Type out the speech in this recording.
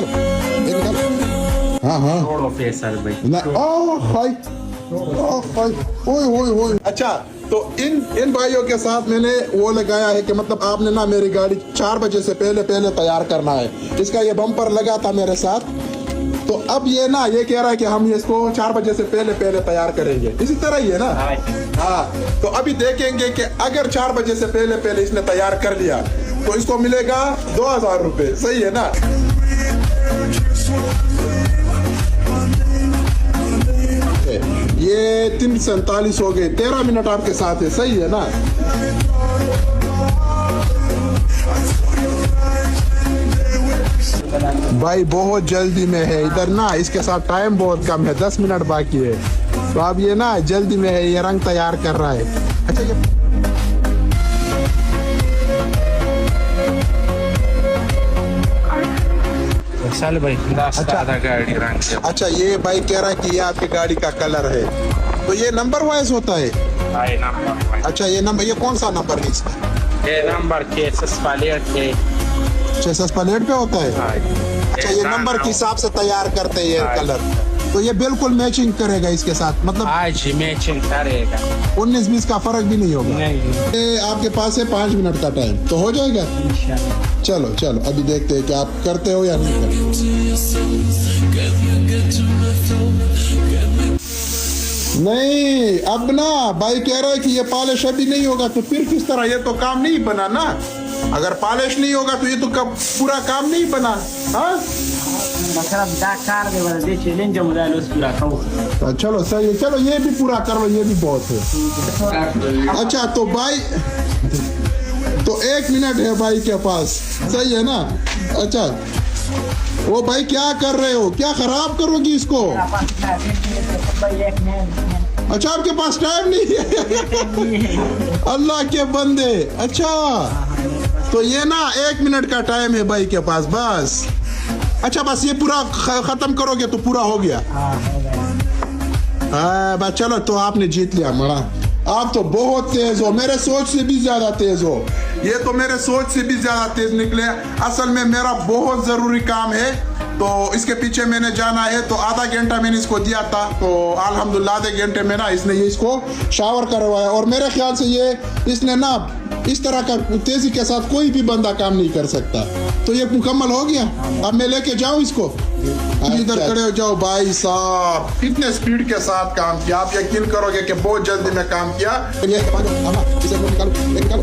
निकालो। हाँ हाँ छोड़ो फैसल भाई। ओए। अच्छा, तो इन भाइयों के साथ मैंने वो लगाया है कि मतलब आपने ना मेरी गाड़ी 4 बजे से पहले तैयार करना है। इसका ये बम्पर लगा था मेरे साथ, तो अब ये ना ये कह रहा है कि हम इसको 4 बजे से पहले तैयार करेंगे। इसी तरह ही है ना? हाँ, तो अभी देखेंगे कि अगर 4 बजे से पहले इसने तैयार कर लिया तो इसको मिलेगा 2000 रुपये। सही है ना? ये 3:47 हो गए, 13 मिनट आपके साथ है। सही है ना? भाई बहुत जल्दी में है इधर ना, इसके साथ टाइम बहुत कम है, 10 मिनट बाकी है। तो अब ये ना जल्दी में है, ये रंग तैयार कर रहा है। अच्छा ये फैसल भाई आधा गाड़ी रंग। अच्छा, ये भाई कह रहा है कि ये आपकी गाड़ी का कलर है, तो ये नंबर वाइज होता है? नंबर। अच्छा, ये नंबर, ये कौन सा नंबर है इसका? ये नंबर केसेस प्लेट है, 6 प्लेट पे होता है। अच्छा, ये नंबर के हिसाब से तैयार करते हैं ये कलर, तो ये बिल्कुल मैचिंग करेगा इसके साथ, मतलब आज मैचिंग करेगा, 19-20 का फर्क भी नहीं होगा। नहीं। ये आपके पास है 5 मिनट का टाइम, तो हो जाएगा। चलो अभी देखते हैं कि आप करते हो या नहीं करते। नहीं, अब ना भाई कह रहा है कि ये पॉलिश अभी नहीं होगा, तो फिर किस तरह? ये तो काम नहीं बना ना। अगर पॉलिश नहीं होगा तो ये तो पूरा काम नहीं बना। हाँ चलो सही है, चलो ये भी पूरा कर लो, ये भी बहुत है। अच्छा, तो भाई तो 1 मिनट है भाई के पास। सही है ना? अच्छा, वो भाई क्या कर रहे हो? क्या खराब करोगी इसको? अच्छा, आपके पास टाइम नहीं है? अल्लाह के बंदे। अच्छा, तो ये ना 1 मिनट का टाइम है भाई के पास बस। अच्छा, बस ये पूरा खत्म करोगे तो पूरा हो गया। हाँ बस, चलो तो आपने जीत लिया मड़ा। आप तो बहुत तेज हो, मेरे सोच से भी ज्यादा तेज हो। ये तो मेरे सोच से भी ज्यादा तेज निकले। असल में मेरा बहुत जरूरी काम है, तो इसके पीछे मैंने जाना है, तो आधा घंटा मैंने इसको दिया था, तो अल्हम्दुलिल्लाह आधे घंटे में ना इसने ये इसको शावर करवाया। और मेरे ख्याल से ये इसने ना इस तरह का तेजी के साथ कोई भी बंदा काम नहीं कर सकता। तो ये मुकम्मल हो गया। अब मैं लेके जाऊं इसको? इधर खड़े हो जाओ भाई साहब, इतने स्पीड के साथ काम किया, आप यकीन करोगे कि बहुत जल्दी में काम किया। निकालो।